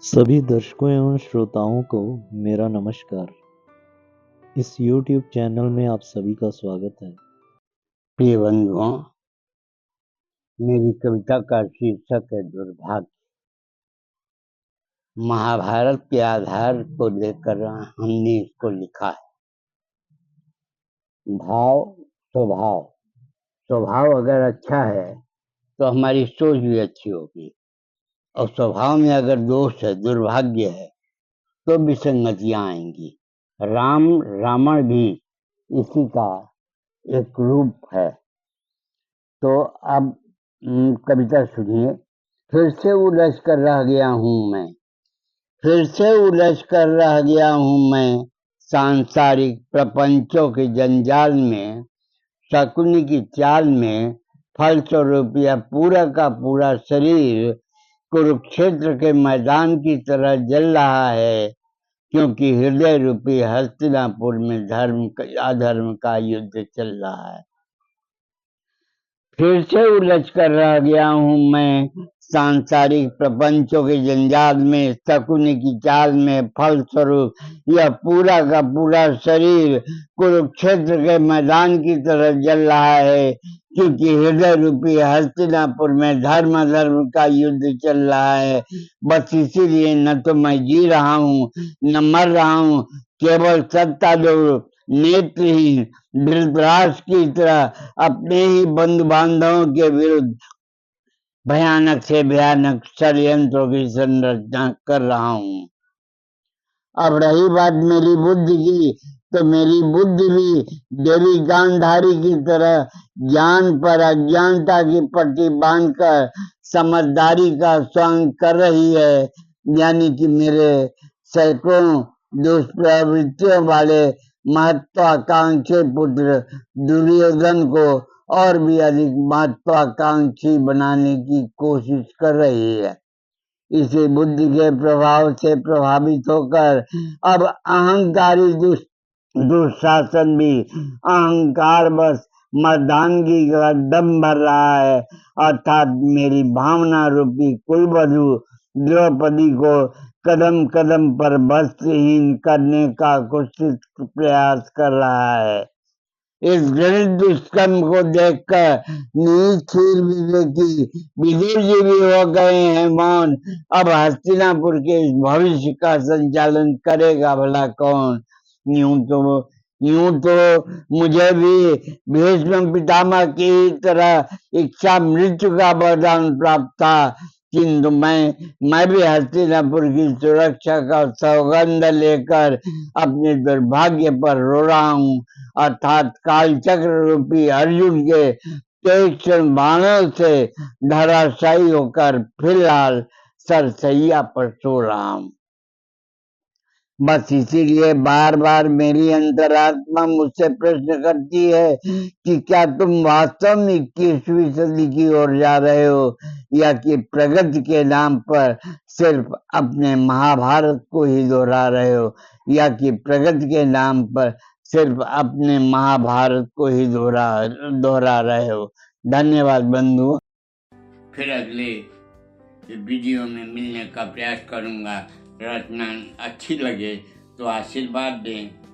सभी दर्शकों एवं श्रोताओं को मेरा नमस्कार। इस YouTube चैनल में आप सभी का स्वागत है। प्रिय बंधुओं, मेरी कविता का शीर्षक है दुर्भाग्य। महाभारत के आधार को लेकर हमने इसको लिखा है। भाव स्वभाव स्वभाव अगर अच्छा है तो हमारी सोच भी अच्छी होगी, और स्वभाव में अगर दोष है, दुर्भाग्य है, तो विसंगतियां आएंगी। रावण भी इसी का एक रूप है। तो अब कविता सुनिए। फिर से उलझ कर रह गया हूँ मैं सांसारिक प्रपंचों के जंजाल में, शकुनी की चाल में। फलस्वरूप यह पूरा का पूरा शरीर कुरुक्षेत्र के मैदान की तरह जल रहा है, क्योंकि हृदय रूपी हस्तिनापुर में अधर्म का युद्ध चल रहा है। फिर से उलझ कर रह गया हूँ मैं सांसारिक प्रपंचों के जंजाल में, शकुनी की चाल में। फलस्वरूप यह पूरा का पूरा शरीर कुरुक्षेत्र के मैदान की तरह जल रहा है, क्योंकि हृदय रूपी हस्तिनापुर में धर्म का युद्ध चल रहा है। बस इसीलिए न तो मैं जी रहा हूँ न मर रहा हूँ, केवल सत्तारूढ़ नेत्रहीन धृतराष्ट्र की तरह अपने ही बंधु बांधवों के विरुद्ध भयानक से भयानक षड्यंत्रों की संरचना कर रहा हूँ। अब रही बात मेरी बुद्धि की, तो मेरी बुद्धि भी देवी गांधारी की तरह ज्ञान पर अज्ञानता की पट्टी बांधकर समझदारी का स्वांग कर रही है। यानी कि मेरे सैकड़ों दुष्प्रवृत्तियों वाले महत्वाकांक्षी पुत्र दुर्योधन को और भी अधिक महत्वाकांक्षी बनाने की कोशिश कर रही है। इसी बुद्धि के प्रभाव से प्रभावित होकर अब अहंकारी दुशासन भी अहंकार बस मर्दानगी का दम भर रहा है, अर्थात मेरी भावना रूपी कुलवधू द्रौपदी को कदम कदम पर वस्त्रहीन करने का कुत्सित प्रयास कर रहा है। इस घृणित दुष्कर्म को देखकर नीचीर विवेकी विदुर जी भी हो गए हैं मौन। अब हस्तिनापुर के इस भविष्य का संचालन करेगा भला कौन? यूं तो मुझे भी भीष्म पितामह की तरह इच्छा मृत्यु का वरदान प्राप्त था, किंतु मैं भी हस्तिनापुर की सुरक्षा का सौगंध लेकर अपने दुर्भाग्य पर रो रहा हूँ, अर्थात कालचक्र रूपी अर्जुन के तीक्ष्ण बाणों से धराशायी होकर फिलहाल सरसैया पर सो रहा हूँ। बस इसीलिए बार बार मेरी अंतरात्मा मुझसे प्रश्न करती है कि क्या तुम वास्तव में 21वीं सदी की ओर जा रहे हो, या कि प्रगति के नाम पर सिर्फ अपने महाभारत को ही दोहरा रहे हो, या कि प्रगति के नाम पर सिर्फ अपने महाभारत को ही दोहरा रहे हो। धन्यवाद बंधु। फिर अगले वीडियो में मिलने का प्रयास करूंगा। रचना अच्छी लगे तो आशीर्वाद दें।